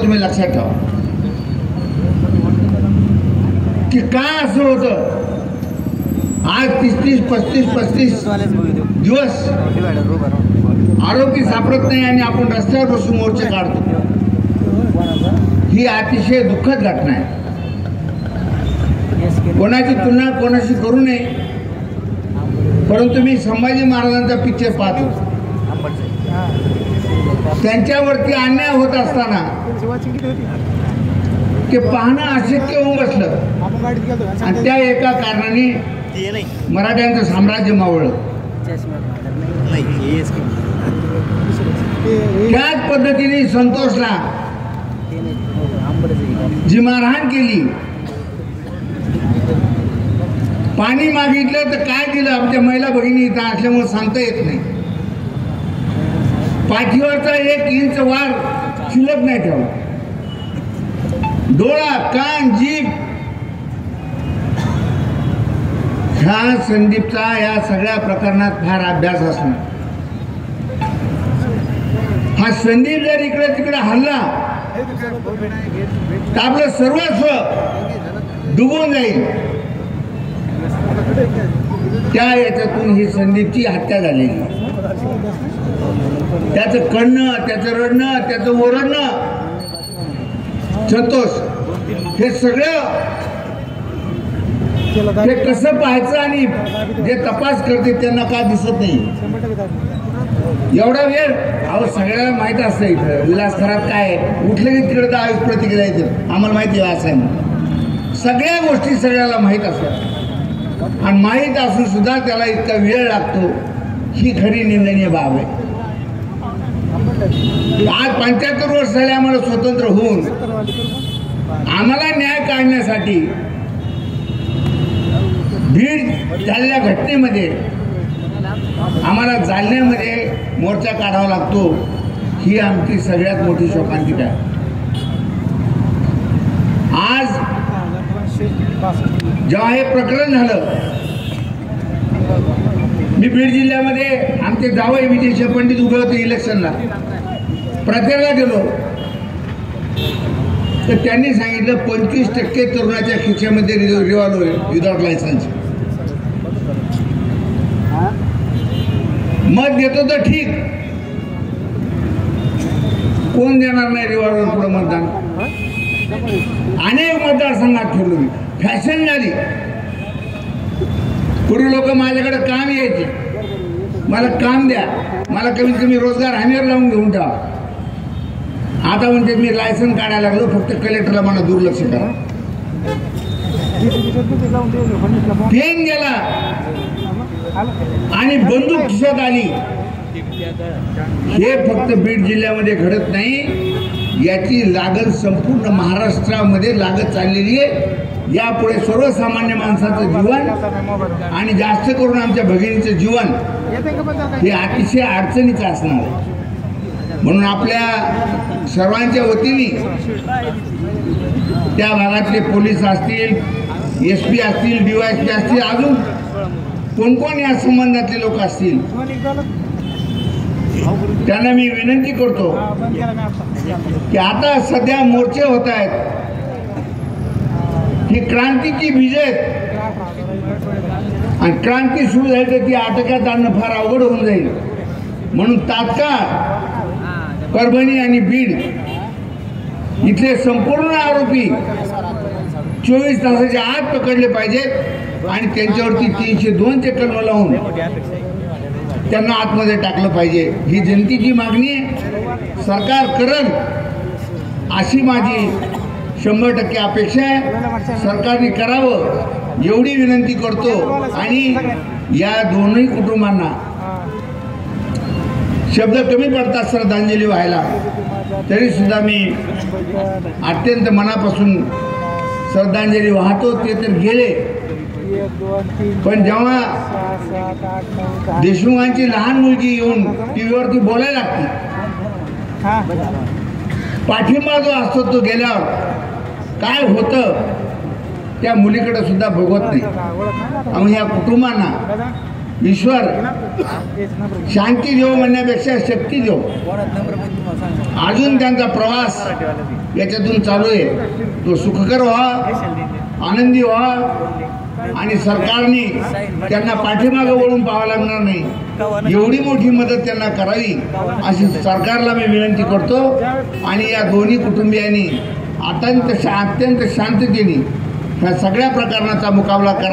तुम्ही लक्षात ठेवा की काय असं होतं. आज 30-35 दिवस आरोपी सापडत नाही आणि आपण रस्त्यावर बसून मोर्चे काढतो. ही अतिशय दुःखद घटना आहे. कोणाची तुलना कोणाशी करू नये, परंतु मी संभाजी महाराजांचा पिक्चर पाहतो. त्यांच्यावरती अन्याय होत असताना ते पाहणं अशक्य होऊन बसलं आणि त्या एका कारणाने मराठ्यांचं साम्राज्य मावळलं. त्याच पद्धतीने संतोषला जी मारहाण केली, पाणी मागितलं तर काय दिलं, आमच्या महिला भगिनी इथं असल्यामुळे सांगता येत नाही. पाठीवरचा 1 इंच वार शिल्लक नाही ठेवला. डोळा, कान, जीभ, ह्या संदीपचा या सगळ्या प्रकरणात फार अभ्यास असणार. हा संदीप जर इकडे तिकडे हल्ला तर आपलं सर्वस्व डुबून जाईल. त्या याच्यातून ही संदीपची हत्या झालेली. त्याचं करणं, त्याचं रडणं, त्याचं ओरडणं, संतोष, हे सगळं हे कसं पाहायचं आणि जे तपास करते त्यांना का दिसत नाही. एवढा वेळ अहो सगळ्याला माहित असतं. इथं विलासखरात काय उठलं की तिकडे 10 प्रतिक्रिया येतं. आम्हाला माहिती आहे असं आहे. सगळ्या गोष्टी सगळ्याला माहीत असतात आणि माहीत असून सुद्धा त्याला इतका वेळ लागतो, ही खरी निंदनीय बाब आहे. आज 75 वर्ष झाले आम्हाला स्वतंत्र होऊन. आम्हाला न्याय काढण्यासाठी बीड झालेल्या घटनेमध्ये आम्हाला जालन्यामध्ये मोर्चा काढावा लागतो. ही आमची सगळ्यात मोठी शोकांतिका आहे. आज जेव्हा हे प्रकरण झालं, मी बीड जिल्ह्यामध्ये आमचे जावई विजय पंडित उभे होते इलेक्शनला, प्रचाराला गेलो तर त्यांनी सांगितलं 25% तरुणाच्या खिशामध्ये रिव्हॉल्वर विदाउट लायसन्स. मत देतो तर ठीक, कोण देणार नाही रिव्हॉल्वर पुढे मतदान. अनेक मतदारसंघात फिरलो मी. फॅशन झाली. पूर्वी लोक माझ्याकडे काम यायचे, मला काम द्या, मला कमीत कमी रोजगार हमीवर लावून घेऊन ठेवा. आता म्हणते मी लायसन काढायला लागलो, फक्त कलेक्टरला मला दुर्लक्ष करा. पेन गेला आणि बंदूक खिशात आली. हे फक्त बीड जिल्ह्यामध्ये घडत नाही, याची लागण संपूर्ण महाराष्ट्रामध्ये लागत चाललेली आहे. यापुढे सर्वसामान्य माणसाचं जीवन आणि जास्त करून आमच्या भगिनीचं जीवन हे अतिशय अडचणीचं असणार आहे. म्हणून आपल्या सर्वांच्या वतीने त्या भागातले पोलीस असतील, SP असतील, DYSP असतील, अजून कोण कोण या संबंधातले लोक असतील, त्यांना मी विनंती करतो की आता सध्या मोर्चे होत आहेत, ही क्रांतीची बीज आहेत आणि क्रांती सुरू झाली तर ती आटोक्यात आणणं फार अवघड होऊन जाईल. म्हणून तात्काळ परभणी आणि बीड इथले संपूर्ण आरोपी 24 तासाच्या आत पकडले पाहिजेत आणि त्यांच्यावरती 302 कलम लावून त्यांना आतमध्ये टाकलं पाहिजे. ही जनतेची मागणी आहे. सरकार करेल अशी माझी 100% अपेक्षा आहे. सरकारने करावं एवढी विनंती करतो आणि या दोन्ही कुटुंबांना शब्द कमी पडतात श्रद्धांजली व्हायला, तरी सुद्धा मी अत्यंत मनापासून श्रद्धांजली वाहतो. ते तर गेले, पण जेव्हा देशमुखांची लहान मुलगी येऊन टीव्हीवरती बोलायला लागते, पाठिंबा जो असतो तो गेल्यावर काय होतं त्या मुलीकडे सुद्धा बघत नाही. आणि या कुटुंबांना ईश्वर शांती देव म्हणण्यापेक्षा शक्ती देव. अजून त्यांचा प्रवास याच्यातून चालू आहे, तो सुखकर व्हा, आनंदी व्हा आणि सरकारने त्यांना पाठीमागे वळून पाहावं लागणार नाही, एवढी मोठी मदत त्यांना करावी अशी सरकारला मी विनंती करतो. आणि या दोन्ही कुटुंबियांनी अत्यंत शांततेने ह्या सगळ्या प्रकरणाचा मुकाबला करा.